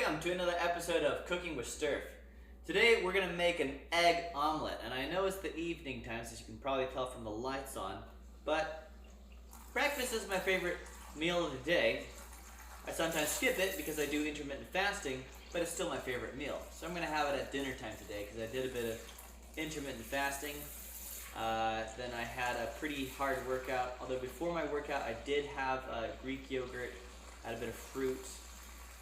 welcome to another episode of Cooking with Sturf. Today we're going to make an egg omelette, and I know it's the evening times, as you can probably tell from the lights on, but breakfast is my favorite meal of the day. I sometimes skip it because I do intermittent fasting, but it's still my favorite meal. So I'm going to have it at dinner time today because I did a bit of intermittent fasting. Then I had a pretty hard workout, although before my workout I did have Greek yogurt, had a bit of fruit,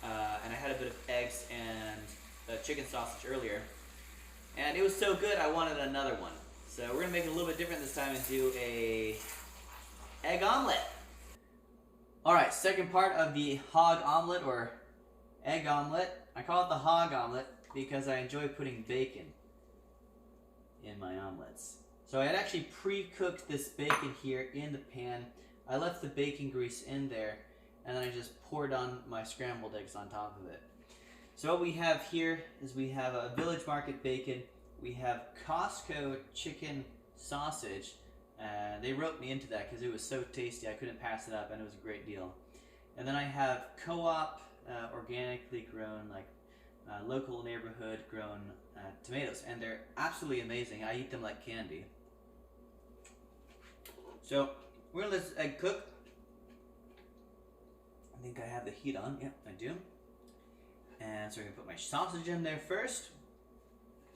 and I had a bit of eggs and chicken sausage earlier. And it was so good I wanted another one. So we're going to make it a little bit different this time and do a egg omelette. Alright, second part of the hog omelet or egg omelet. I call it the hog omelet because I enjoy putting bacon in my omelets. So I had actually pre-cooked this bacon here in the pan. I left the bacon grease in there, and then I just poured on my scrambled eggs on top of it. So what we have here is we have a Village Market bacon, we have Costco chicken sausage, and they roped me into that because it was so tasty I couldn't pass it up, and it was a great deal. And then I have Co-op organically grown, like local neighborhood grown tomatoes, and they're absolutely amazing. I eat them like candy. So we're gonna let this egg cook. I think I have the heat on. Yep, I do. And so I'm gonna put my sausage in there first.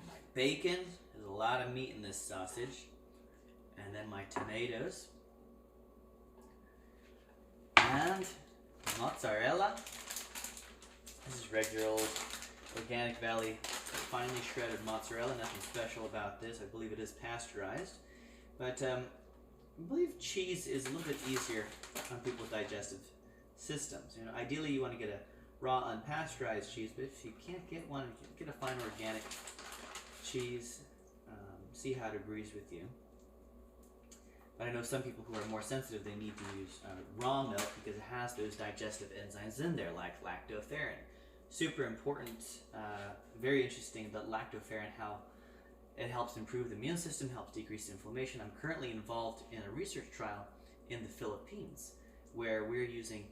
My bacon. There's a lot of meat in this sausage. And then my tomatoes. And mozzarella. This is regular old Organic Valley finely shredded mozzarella. Nothing special about this. I believe it is pasteurized. But I believe cheese is a little bit easier on people's digestive systems. You know, ideally you want to get a raw unpasteurized cheese, but if you can't get one, you can get a fine organic cheese. See how it agrees with you. But I know some people who are more sensitive, they need to use raw milk because it has those digestive enzymes in there, like lactoferrin. Super important, very interesting, but lactoferrin, how it helps improve the immune system, helps decrease inflammation. I'm currently involved in a research trial in the Philippines where we're using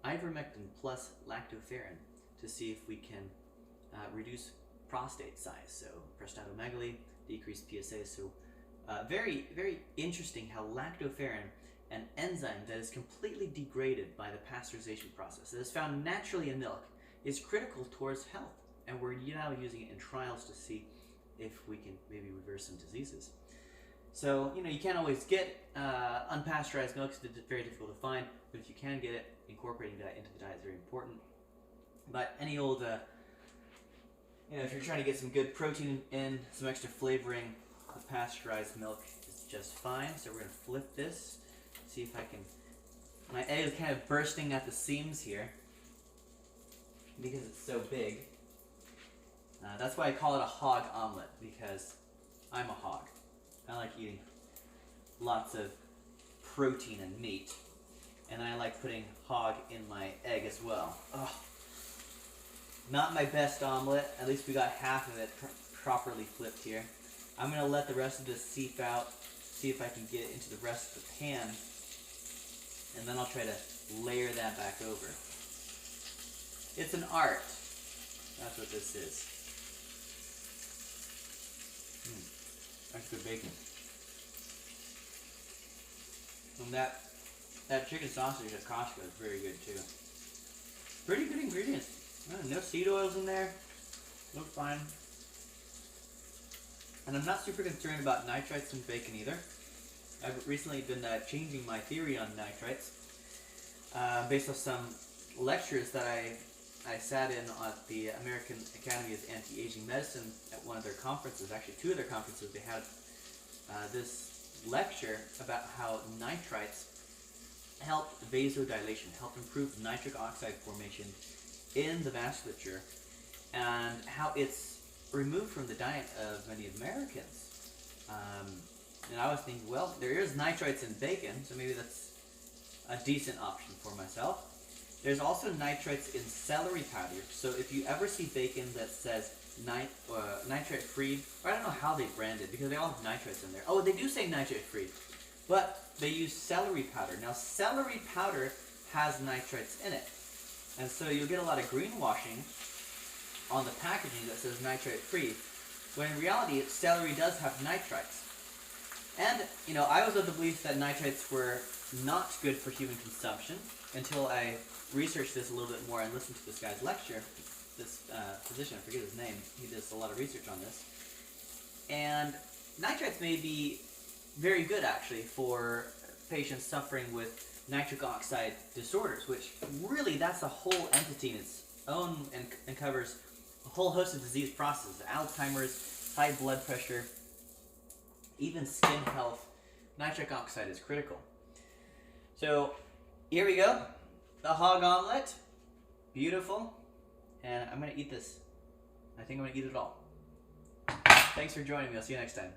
ivermectin plus lactoferrin to see if we can reduce prostate size, so prostatomegaly, decrease PSA. So very, very interesting how lactoferrin, an enzyme that is completely degraded by the pasteurization process, that is found naturally in milk, is critical towards health. And we're now using it in trials to see if we can maybe reverse some diseases. So, you know, you can't always get unpasteurized milk, it's very difficult to find, but if you can get it, incorporating that into the diet is very important. But any old, you know, if you're trying to get some good protein in, some extra flavoring, the pasteurized milk is just fine. So we're going to flip this, see if I can, my egg is kind of bursting at the seams here because it's so big. That's why I call it a hog omelet, because I'm a hog. I like eating lots of protein and meat, and I like putting hog in my egg as well. Ugh. Not my best omelet, at least we got half of it properly flipped here. I'm going to let the rest of this seep out, see if I can get it into the rest of the pan, and then I'll try to layer that back over. It's an art. That's what this is. That's good bacon. And that chicken sausage at Costco is very good too. Pretty good ingredients. No seed oils in there. Looks fine. And I'm not super concerned about nitrites in bacon either. I've recently been changing my theory on nitrites based off some lectures that I sat in at the American Academy of Anti-Aging Medicine at one of their conferences, actually two of their conferences. They had this lecture about how nitrites help vasodilation, help improve nitric oxide formation in the vasculature, and how it's removed from the diet of many Americans. And I was thinking, well, there is nitrites in bacon, so maybe that's a decent option for myself. There's also nitrites in celery powder, so if you ever see bacon that says nitrate free, or I don't know how they brand it because they all have nitrates in there. Oh, they do say nitrate free, but they use celery powder. Now, celery powder has nitrates in it. And so you'll get a lot of greenwashing on the packaging that says nitrate free, when in reality celery does have nitrites. And, you know, I was of the belief that nitrates were not good for human consumption until I researched this a little bit more and listened to this guy's lecture. This physician, I forget his name, he does a lot of research on this. And nitrates may be very good, actually, for patients suffering with nitric oxide disorders, which really, that's a whole entity in its own and covers a whole host of disease processes: Alzheimer's, high blood pressure, even skin health. Nitric oxide is critical. So here we go, the hog omelet, beautiful, and I'm gonna eat this. I think I'm gonna eat it all. Thanks for joining me. I'll see you next time.